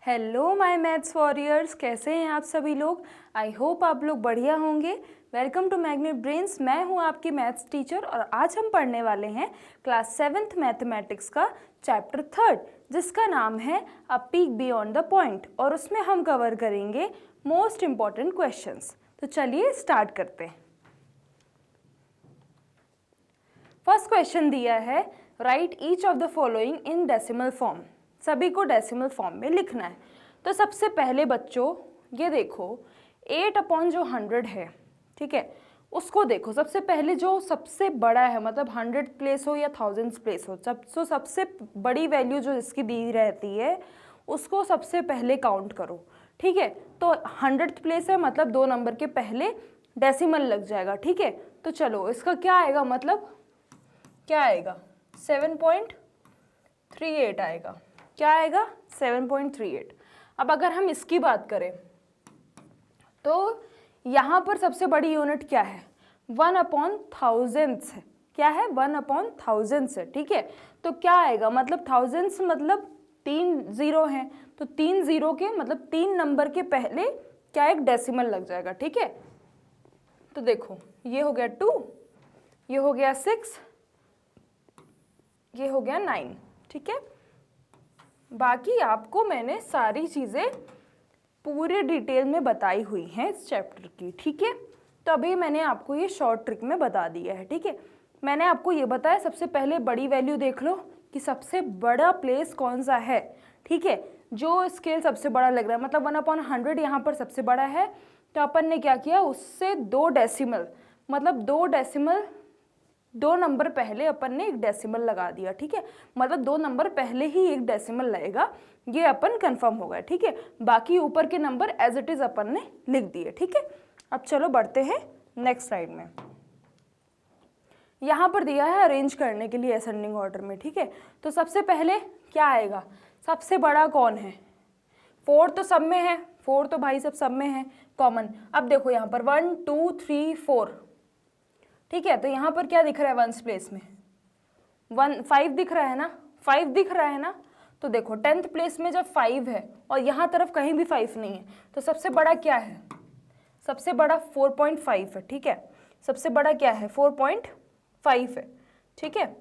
Hello my maths warriors, कैसे हैं आप सभी लोग। आई होप आप लोग बढ़िया होंगे। Welcome to Magnet Brains. मैं हूं आपकी मैथ्स टीचर और आज हम पढ़ने वाले हैं क्लास 7th मैथमेटिक्स का चैप्टर 3 जिसका नाम है अ पीक बियॉन्ड द पॉइंट और उसमें हम कवर करेंगे मोस्ट इम्पॉर्टेंट क्वेश्चंस। तो चलिए स्टार्ट करते हैं। फर्स्ट क्वेश्चन दिया है right each of the following in decimal form. सभी को डेसिमल फॉर्म में लिखना है। तो सबसे पहले बच्चों ये देखो 8/100 है, ठीक है, उसको देखो। सबसे पहले जो सबसे बड़ा है, मतलब 100 प्लेस हो या 1000 प्लेस हो, सबसे बड़ी वैल्यू जो इसकी दी रहती है उसको सबसे पहले काउंट करो, ठीक है। तो 100th प्लेस है, मतलब 2 नंबर के पहले डेसिमल लग जाएगा, ठीक है। तो चलो इसका क्या आएगा, मतलब क्या आएगा 7.38 आएगा। क्या आएगा 7.38। अब अगर हम इसकी बात करें तो यहाँ पर सबसे बड़ी यूनिट क्या है, 1/1000 है। क्या है 1/1000 है, ठीक है। तो क्या आएगा, मतलब थाउजेंड्स मतलब 3 0 हैं, तो 3 0 के मतलब 3 नंबर के पहले क्या एक डेसिमल लग जाएगा, ठीक है। तो देखो ये हो गया 2, ये हो गया 6, ये हो गया 9, ठीक है। बाकी आपको मैंने सारी चीज़ें पूरे डिटेल में बताई हुई हैं इस चैप्टर की, ठीक है। तो अभी मैंने आपको ये शॉर्ट ट्रिक में बता दिया है, ठीक है। मैंने आपको ये बताया सबसे पहले बड़ी वैल्यू देख लो कि सबसे बड़ा प्लेस कौन सा है, ठीक है। जो स्केल सबसे बड़ा लग रहा है, मतलब 1/100 यहाँ पर सबसे बड़ा है, तो अपन ने क्या किया उससे 2 डेसिमल, मतलब 2 नंबर पहले अपन ने एक डेसिमल लगा दिया, ठीक है। मतलब 2 नंबर पहले ही एक डेसिमल लगेगा, ये अपन कंफर्म हो गया, ठीक है। बाकी ऊपर के नंबर एज इट इज अपन ने लिख दिए, ठीक है। अब चलो बढ़ते हैं नेक्स्ट स्लाइड में। यहाँ पर दिया है अरेंज करने के लिए असेंडिंग ऑर्डर में, ठीक है। तो सबसे पहले क्या आएगा, सबसे बड़ा कौन है, 4 तो सब में है, 4 तो भाई सब में है कॉमन। अब देखो यहाँ पर 1 2 3 4, ठीक है। तो यहाँ पर क्या दिख रहा है वंस प्लेस में 5 दिख रहा है ना, 5 दिख रहा है ना। तो देखो 10th प्लेस में जब 5 है और यहाँ तरफ कहीं भी 5 नहीं है, तो सबसे बड़ा क्या है, सबसे बड़ा 4.5 है, ठीक है। सबसे बड़ा क्या है 4.5 है, ठीक है,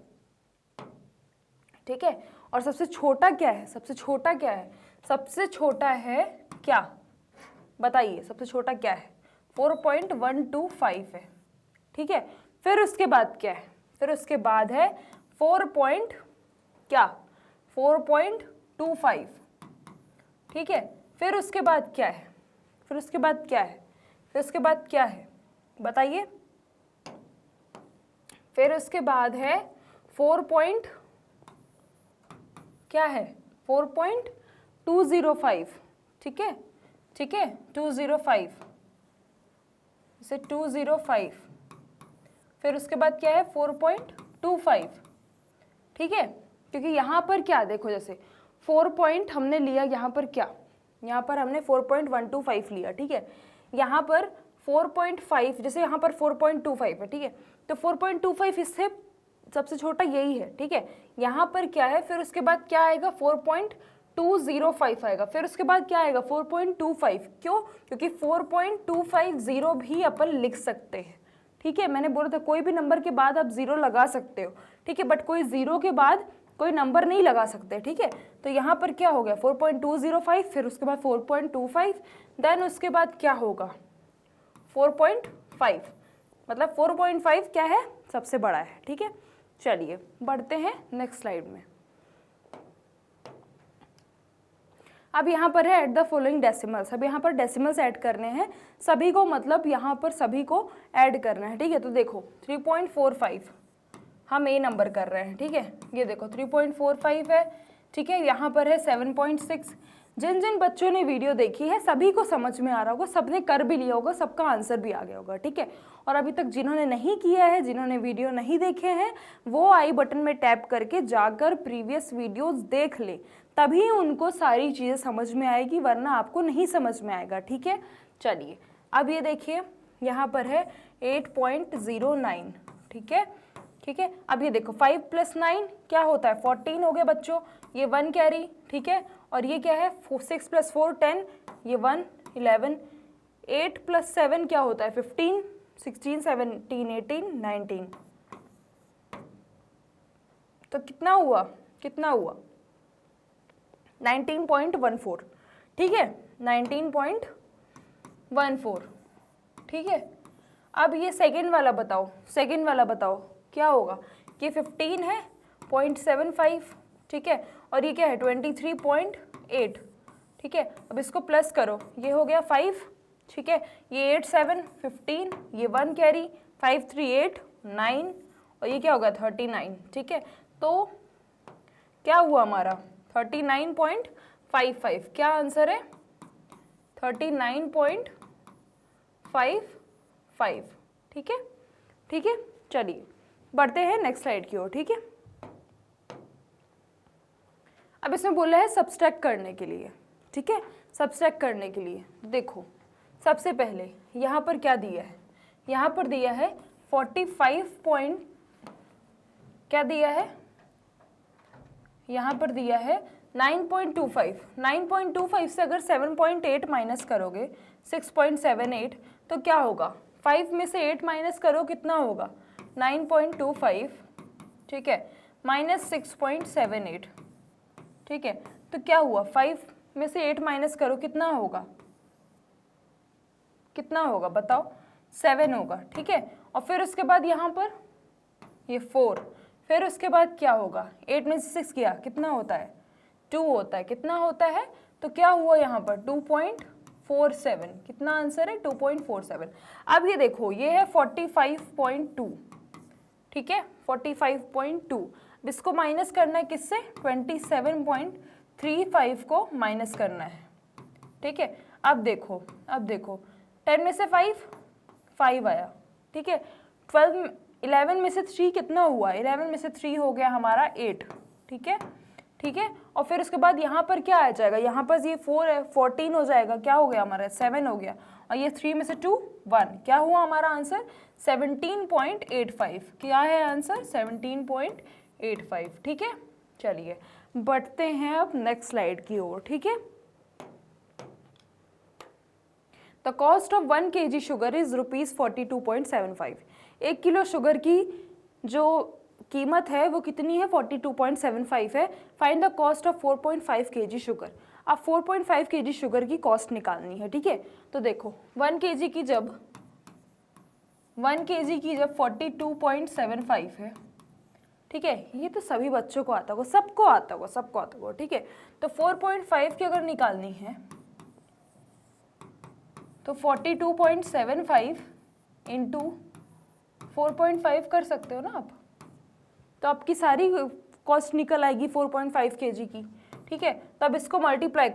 ठीक है। और सबसे छोटा क्या है, सबसे छोटा क्या है, सबसे छोटा है क्या, बताइए सबसे छोटा क्या है, 4.125 है, ठीक है। फिर उसके बाद क्या है, फिर उसके बाद है 4.25, ठीक है। फिर उसके बाद क्या है, फिर उसके बाद क्या है, फिर उसके बाद क्या है बताइए। फिर उसके बाद है 4.205, ठीक है, ठीक है 205 से 205। फिर उसके बाद क्या है 4.25, ठीक है। क्योंकि यहाँ पर क्या देखो, जैसे 4 पॉइंट हमने लिया, यहाँ पर क्या, यहाँ पर हमने 4.125 लिया, ठीक है। यहाँ पर 4.5, जैसे यहाँ पर 4.25 है, ठीक है। तो 4.25 इससे सबसे छोटा यही है, ठीक है। यहाँ पर क्या है, फिर उसके बाद क्या आएगा 4.205 आएगा। फिर उसके बाद क्या आएगा 4.25, क्यों, क्योंकि 4.250 भी अपन लिख सकते हैं, ठीक है। मैंने बोला था कोई भी नंबर के बाद आप 0 लगा सकते हो, ठीक है, बट कोई 0 के बाद कोई नंबर नहीं लगा सकते, ठीक है। तो यहाँ पर क्या हो गया 4.205, फिर उसके बाद 4.25, देन उसके बाद क्या होगा 4.5, मतलब 4.5 क्या है सबसे बड़ा है, ठीक है। चलिए बढ़ते हैं नेक्स्ट स्लाइड में। अब यहाँ पर है एट द फॉलोइंग डेसिमल्स। अब यहाँ पर डेसिमल्स ऐड करने हैं सभी को, मतलब यहाँ पर सभी को ऐड करना है, ठीक है। तो देखो 3.45 हम ए नंबर कर रहे हैं, ठीक है। ये देखो 3.45 है, ठीक है। यहाँ पर है 7.6। जिन जिन बच्चों ने वीडियो देखी है सभी को समझ में आ रहा होगा, सबने कर भी लिया होगा, सबका आंसर भी आ गया होगा, ठीक है। और अभी तक जिन्होंने नहीं किया है, जिन्होंने वीडियो नहीं देखे हैं, वो आई बटन में टैप करके जाकर प्रीवियस वीडियोस देख ले, तभी उनको सारी चीज़ें समझ में आएगी, वरना आपको नहीं समझ में आएगा, ठीक है। चलिए अब ये देखिए यहाँ पर है 8.09, ठीक है, ठीक है। अब ये देखो 5 + 9 क्या होता है 14 हो गया बच्चों, ये 1 कैरी, ठीक है। और ये क्या है 6 + 4 10, ये 1 11, 8 + 7 क्या होता है 15, 16 17 18 19, तो कितना हुआ 19.14, ठीक है 19.14, ठीक है। अब ये सेकेंड वाला बताओ क्या होगा, ये 15 है 0.75, ठीक है, और ये क्या है 23.8, ठीक है। अब इसको प्लस करो, ये हो गया 5, ठीक है, ये 8 7 15, ये 1 कैरी 5 3 8 9, और ये क्या होगा 39, ठीक है। तो क्या हुआ हमारा 39.55, क्या आंसर है 39.55, ठीक है। चलिए बढ़ते हैं नेक्स्ट स्लाइड की ओर, ठीक है। अब इसमें बोला है सब्सट्रैक्ट करने के लिए, ठीक है। सब्सट्रैक्ट करने के लिए देखो, सबसे पहले यहाँ पर क्या दिया है, यहाँ पर दिया है 45 क्या दिया है, यहाँ पर दिया है 9.25, 9.25 से अगर 7.8 माइनस करोगे 6.78, तो क्या होगा 5 में से 8 माइनस करो कितना होगा 9.25, ठीक है, माइनस 6.78, ठीक है। तो क्या हुआ 5 में से 8 माइनस करो कितना होगा बताओ 7 होगा, ठीक है। और फिर उसके बाद यहाँ पर ये 4, फिर उसके बाद क्या होगा 8 में से 6 किया कितना होता है 2 होता है, कितना होता है, तो क्या हुआ यहाँ पर 2.47, कितना आंसर है 2.47। अब ये देखो ये है 45.2, ठीक है 45.2, इसको माइनस करना है किससे 27.35 को माइनस करना है, ठीक है। अब देखो 10 में से 5 आया, ठीक है, 11 में से 3 कितना हुआ, 11 में से 3 हो गया हमारा 8, ठीक है। और फिर उसके बाद यहाँ पर क्या आ जाएगा, यहाँ पर ये 4 है 14 हो जाएगा, क्या हो गया हमारा 7 हो गया, और ये 3 में से 2 1, क्या हुआ हमारा आंसर 17.85, क्या है आंसर 17.85, ठीक है। चलिए बढ़ते हैं अब नेक्स्ट स्लाइड की ओर, ठीक है। The cost of 1 kg sugar is ₹42.75, 1 kilo sugar की जो कीमत है वो कितनी है 42.75 है। Find the cost of 4.5 kg sugar, आप 4.5 kg शुगर की कॉस्ट निकालनी है, ठीक है। तो देखो 1 kg की जब 42.75 है, ठीक है, ये तो सभी बच्चों को आता होगा, सबको आता होगा, ठीक है। तो 4.5 की अगर निकालनी है तो 42.75 इंटू 4.5 कर सकते हो ना आप, तो आपकी सारी कॉस्ट निकल आएगी 4.5 kg की, ठीक है। तो अब इसको मल्टीप्लाई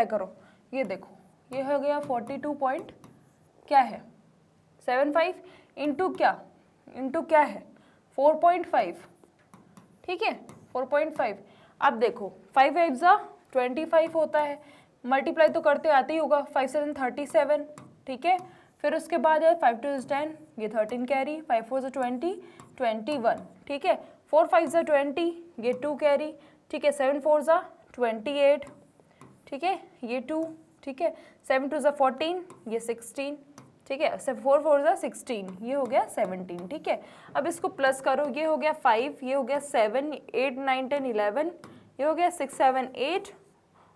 करो, ये देखो ये हो गया 42.75 इंटू क्या है 4.5, ठीक है 4.5। अब देखो 5 8 जा 25 होता है, मल्टीप्लाई तो करते आते ही होगा, 5 7 37, ठीक है। फिर उसके बाद है 5 2 10, ये 13 कैरी, 5 4 20 21, ठीक है, 4 5 20, ये 2 कैरी, ठीक है, 7 4 28, ठीक है, ये 2, ठीक है, 7 2 14, ये 16, ठीक है, 4 4 16, ये हो गया 17, ठीक है। अब इसको प्लस करो, ये हो गया 5, ये हो गया 7 8 9 10 11, ये हो गया 6 7 8,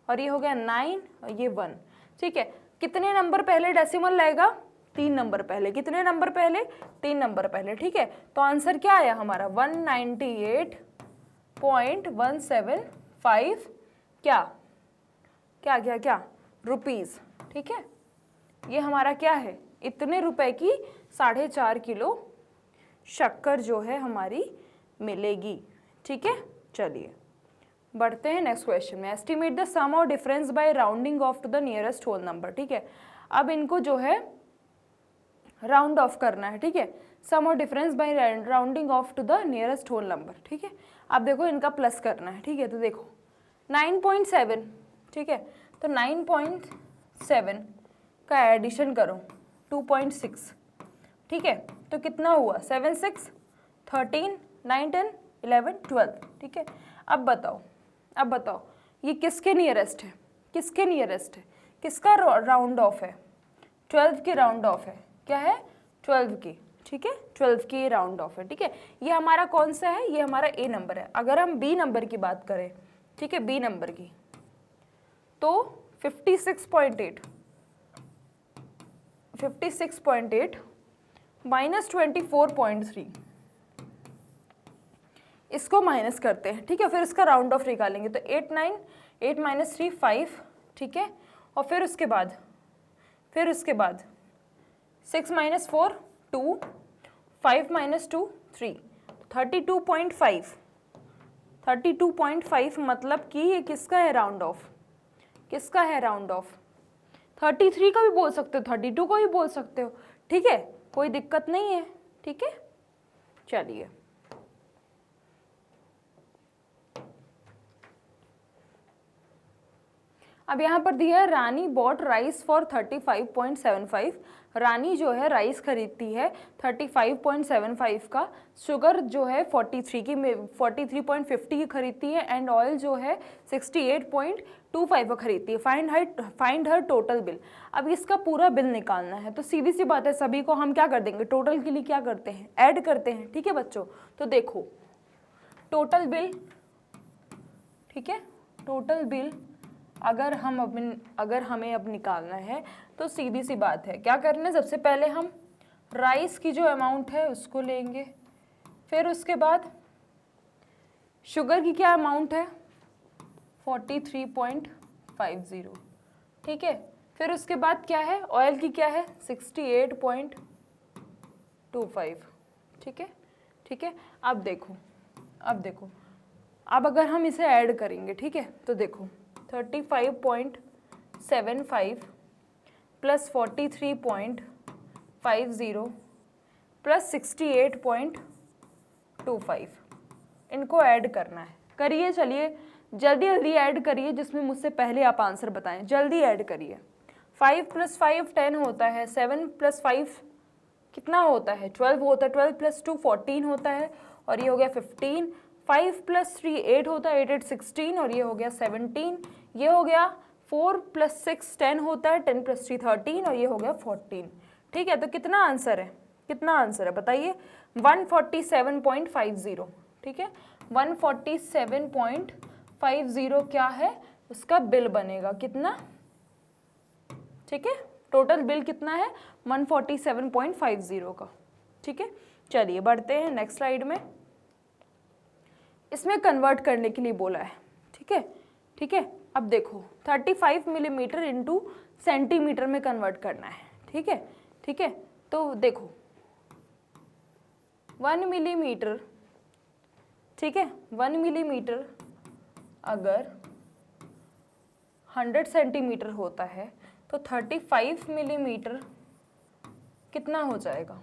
और ये हो गया 9, और ये 1, ठीक है। कितने नंबर पहले डेसिमल लाएगा 3 नंबर पहले, कितने नंबर पहले 3 नंबर पहले, ठीक है। तो आंसर क्या आया हमारा 198.175 क्या रुपीज़, ठीक है। ये हमारा क्या है, इतने रुपए की 4.5 किलो शक्कर जो है हमारी मिलेगी, ठीक है। चलिए बढ़ते हैं नेक्स्ट क्वेश्चन में। एस्टिमेट द सम और difference by rounding off to the nearest whole number, ठीक है। अब इनको जो है राउंड ऑफ करना है, ठीक है। सम और difference by rounding off to the nearest whole number, ठीक है। अब देखो इनका प्लस करना है, ठीक है। तो देखो 9.7, ठीक है, तो 9.7 का एडिशन करो 2.6, ठीक है, तो कितना हुआ 7 6 13 9 10 11 12, ठीक है। अब बताओ ये किसके नियरेस्ट है, किसके नियरेस्ट है, किसका राउंड ऑफ है, 12 की राउंड ऑफ है, क्या है 12 की, ठीक है 12 की राउंड ऑफ है, ठीक है। ये हमारा कौन सा है, ये हमारा ए नंबर है। अगर हम बी नंबर की बात करें, ठीक है, बी नंबर की, तो 56.8 माइनस 24.3, इसको माइनस करते हैं, ठीक है, फिर इसका राउंड ऑफ निकालेंगे तो 8 माइनस 3 5, ठीक है, और फिर उसके बाद 6 माइनस 4 2, 5 माइनस 2 3, 32.5 मतलब कि ये किसका है राउंड ऑफ, किसका है राउंड ऑफ, 33 का भी बोल सकते हो, 32 का भी बोल सकते हो, ठीक है, कोई दिक्कत नहीं है, ठीक है। चलिए अब यहाँ पर दिया है रानी बॉट राइस फॉर 35.75, रानी जो है राइस खरीदती है 35.75 का, शुगर जो है 43.50 की खरीदती है, एंड ऑयल जो है 68.25 का खरीदती है। Find her total bill. अब इसका पूरा बिल निकालना है, तो सीधी सी बात है, सभी को हम क्या कर देंगे, टोटल के लिए क्या करते हैं, ऐड करते हैं, ठीक है बच्चों। तो देखो टोटल बिल, ठीक है, टोटल बिल अगर हमें अब निकालना है तो सीधी सी बात है, क्या करना है, सबसे पहले हम राइस की जो अमाउंट है उसको लेंगे, फिर उसके बाद शुगर की क्या अमाउंट है 43.50, ठीक है, फिर उसके बाद क्या है, ऑयल की क्या है 68.25, ठीक है, ठीक है। अब देखो अब अगर हम इसे ऐड करेंगे, ठीक है, तो देखो 35.75 प्लस 43.50 प्लस 68.25, इनको ऐड करना है। करिए, चलिए जल्दी जल्दी ऐड करिए, जिसमें मुझसे पहले आप आंसर बताएं, जल्दी ऐड करिए। 5 + 5 10 होता है, 7 + 5 कितना होता है 12 होता है, 12 + 2 14 होता है, और ये हो गया 15, 5 + 3 8 होता है, 8 8 16, और ये हो गया 17, ये हो गया 4 + 6 10 होता है, 10 + 3 13, और ये हो गया 14, ठीक है। तो कितना आंसर है, कितना आंसर है बताइए, 147.50, ठीक है, 147.50 क्या है उसका बिल बनेगा, कितना, ठीक है, टोटल बिल कितना है 147.50 का, ठीक है। चलिए बढ़ते हैं नेक्स्ट स्लाइड में, इसमें कन्वर्ट करने के लिए बोला है, ठीक है, ठीक है। अब देखो 35 मिलीमीटर इंटू सेंटीमीटर में कन्वर्ट करना है, ठीक है, ठीक है। तो देखो 1 मिलीमीटर, ठीक है, 1 मिलीमीटर अगर 100 सेंटीमीटर होता है तो 35 मिलीमीटर कितना हो जाएगा,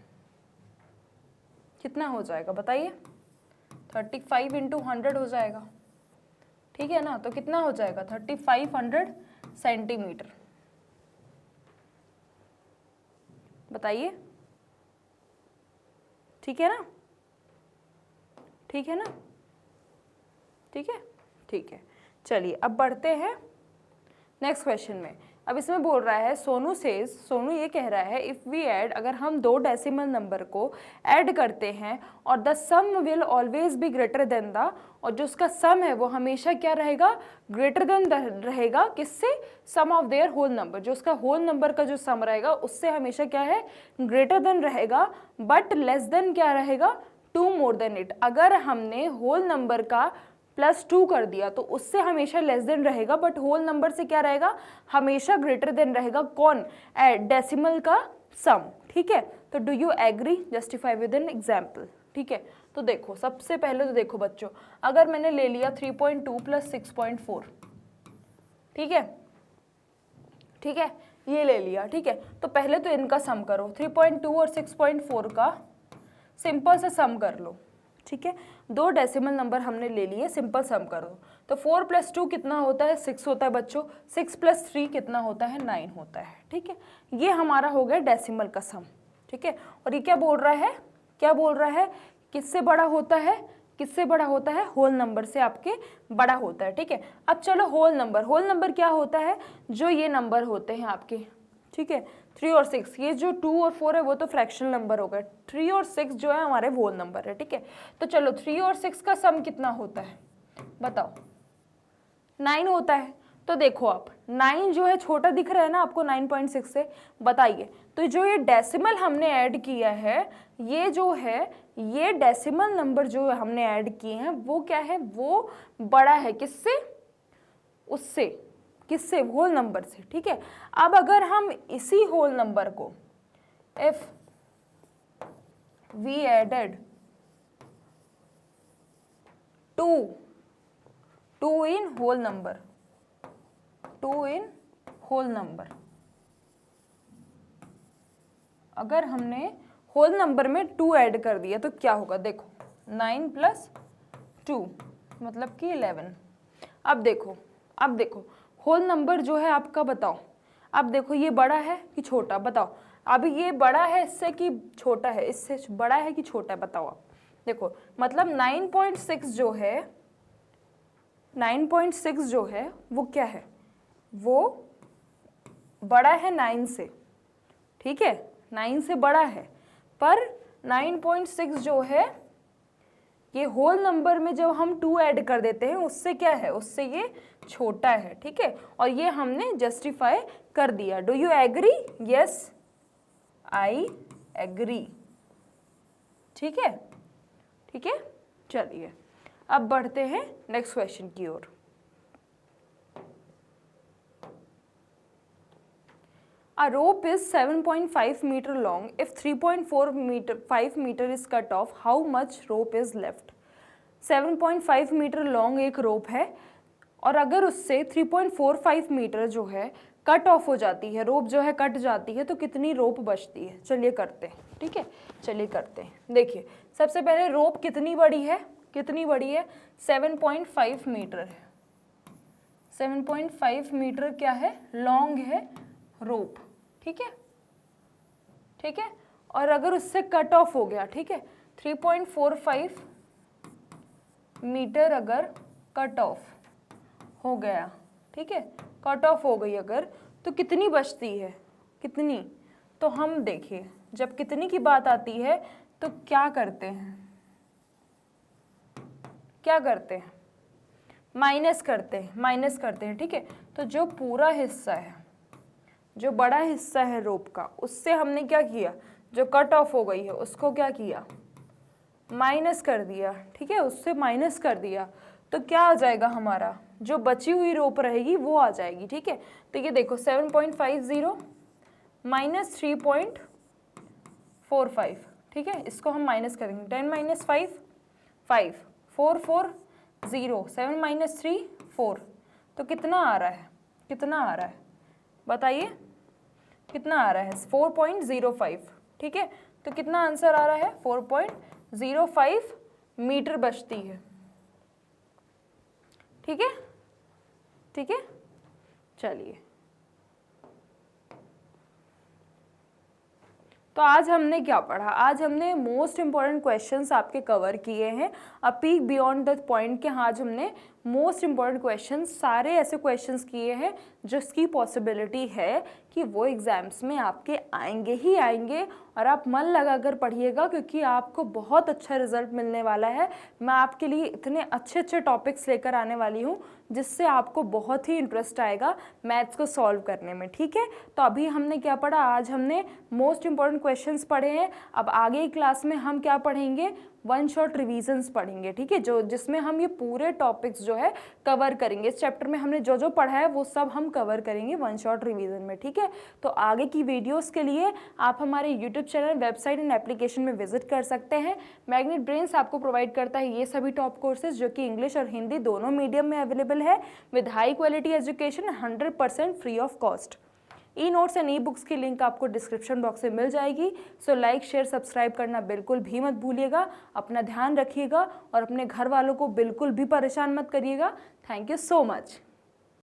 कितना हो जाएगा बताइए, 35 इंटू 100 हो जाएगा, ठीक है ना, तो कितना हो जाएगा 3500 सेंटीमीटर, बताइए, ठीक है ना, ठीक है ना, ठीक है, ठीक है। चलिए अब बढ़ते हैं नेक्स्ट क्वेश्चन में। अब इसमें बोल रहा है सोनू ये कह रहा है इफ़ वी ऐड, अगर हम 2 डेसिमल नंबर को ऐड करते हैं और the sum will always be greater than the, और जो उसका सम है वो हमेशा क्या रहेगा, ग्रेटर देन रहेगा, किससे, सम ऑफ देयर होल नंबर, जो उसका होल नंबर का जो सम रहेगा उससे हमेशा क्या है, ग्रेटर देन रहेगा, बट लेस देन क्या रहेगा, 2 मोर देन इट। अगर हमने होल नंबर का +2 कर दिया तो उससे हमेशा लेस देन रहेगा, बट होल नंबर से क्या रहेगा, हमेशा ग्रेटर देन रहेगा, कौन, डेसिमल का सम, ठीक है। तो do you agree, justify with an example, ठीक है। तो देखो सबसे पहले तो देखो बच्चों, अगर मैंने ले लिया 3.2 + 6.4, ठीक है, ठीक है, ये ले लिया, ठीक है, तो पहले तो इनका सम करो, 3.2 और 6.4 का सिंपल सा सम कर लो, ठीक है, 2 डेसिमल नंबर हमने ले लिए, सिंपल सम करो, तो 4 + 2 कितना होता है 6 होता है बच्चों, 6 + 3 कितना होता है 9 होता है, ठीक है। ये हमारा हो गया डेसिमल का सम, ठीक है। और ये क्या बोल रहा है, क्या बोल रहा है, किससे बड़ा होता है, किससे बड़ा होता है? होल नंबर से आपके बड़ा होता है, ठीक है। अब चलो होल नंबर क्या होता है? जो ये नंबर होते हैं आपके, ठीक है, 3 और 6, ये जो 2 और 4 है वो तो फ्रैक्शनल नंबर हो गए, 3 और 6 जो है हमारे होल नंबर है, ठीक है। तो चलो 3 और 6 का सम कितना होता है बताओ? 9 होता है। तो देखो आप 9 जो है छोटा दिख रहा है ना आपको 9.6 से, बताइए तो जो ये डेसिमल हमने ऐड किया है, ये जो है ये डेसिमल नंबर जो हमने ऐड किए हैं वो क्या है? वो बड़ा है किससे? उससे, किससे? होल नंबर से, ठीक है। अब अगर हम इसी होल नंबर को if we added 2 in whole number, 2 in whole number, अगर हमने होल नंबर में 2 ऐड कर दिया तो क्या होगा? देखो 9 + 2 मतलब कि 11। अब देखो होल नंबर जो है आपका, बताओ अब देखो ये बड़ा है कि छोटा? बताओ अब ये बड़ा है इससे कि छोटा है? इससे बड़ा है कि छोटा है? बताओ आप। देखो मतलब 9.6 जो है, 9.6 जो है वो क्या है? वो बड़ा है 9 से, ठीक है, 9 से बड़ा है। पर 9.6 जो है ये होल नंबर में जब हम 2 ऐड कर देते हैं उससे क्या है? उससे ये छोटा है, ठीक है। और ये हमने जस्टिफाई कर दिया। Do you agree? Yes I agree, ठीक है, ठीक है। चलिए अब बढ़ते हैं नेक्स्ट क्वेश्चन की ओर। A rope is 7.5 meter long. If 3.5 meter is cut off, how much rope is left? 7.5 meter long एक रोप है और अगर उससे 3.45 मीटर जो है कट ऑफ हो जाती है, रोप जो है कट जाती है, तो कितनी रोप बचती है? चलिए करते हैं, ठीक है, चलिए करते हैं। देखिए सबसे पहले रोप कितनी बड़ी है? कितनी बड़ी है? 7.5 मीटर है। 7.5 मीटर क्या है? लॉन्ग है रोप, ठीक है, ठीक है। और अगर उससे कट ऑफ हो गया, ठीक है, 3.45 मीटर अगर कट ऑफ हो गया, ठीक है, कट ऑफ हो गई अगर, तो कितनी बचती है? कितनी? तो हम देखिए जब कितनी की बात आती है तो क्या करते हैं? क्या करते हैं? माइनस करते हैं, ठीक है। तो जो पूरा हिस्सा है, जो बड़ा हिस्सा है रोप का, उससे हमने क्या किया? जो कट ऑफ हो गई है उसको क्या किया? माइनस कर दिया, ठीक है, उससे माइनस कर दिया। तो क्या आ जाएगा हमारा? जो बची हुई रोप रहेगी वो आ जाएगी, ठीक है। तो ये देखो 7.50 माइनस 3.45, ठीक है, इसको हम माइनस करेंगे। 10 - 5 5 4 4 0 7 - 3 4। तो कितना आ रहा है? कितना आ रहा है बताइए? कितना आ रहा है? 4.05, ठीक है। तो कितना आंसर आ रहा है? 4.05 मीटर बचती है, ठीक है, ठीक है। चलिए तो आज हमने क्या पढ़ा? आज हमने मोस्ट इंपॉर्टेंट क्वेश्चंस आपके कवर किए हैं। अ पीक बियॉन्ड द पॉइंट के आज हमने मोस्ट इंपॉर्टेंट क्वेश्चंस, सारे ऐसे क्वेश्चंस किए हैं जिसकी पॉसिबिलिटी है कि वो एग्जाम्स में आपके आएंगे ही आएंगे। और आप मन लगाकर पढ़िएगा क्योंकि आपको बहुत अच्छा रिजल्ट मिलने वाला है। मैं आपके लिए इतने अच्छे अच्छे टॉपिक्स लेकर आने वाली हूँ जिससे आपको बहुत ही इंटरेस्ट आएगा मैथ्स को सॉल्व करने में, ठीक है। तो अभी हमने क्या पढ़ा? आज हमने मोस्ट इंपॉर्टेंट क्वेश्चंस पढ़े हैं। अब आगे की क्लास में हम क्या पढ़ेंगे? वन शॉट रिवीजन्स पढ़ेंगे, ठीक है, जो जिसमें हम ये पूरे टॉपिक्स जो है कवर करेंगे। इस चैप्टर में हमने जो जो पढ़ा है वो सब हम कवर करेंगे वन शॉट रिवीजन में, ठीक है। तो आगे की वीडियोस के लिए आप हमारे YouTube channel, website and application में विजिट कर सकते हैं। मैग्नेट ब्रेन्स आपको प्रोवाइड करता है ये सभी टॉप कोर्सेज जो कि इंग्लिश और हिंदी दोनों मीडियम में अवेलेबल है with high quality education 100% free of cost. E notes and e books की लिंक आपको डिस्क्रिप्शन बॉक्स में मिल जाएगी। सो लाइक, शेयर, सब्सक्राइब करना बिल्कुल भी मत भूलिएगा। अपना ध्यान रखिएगा और अपने घर वालों को बिल्कुल भी परेशान मत करिएगा। Thank you so much.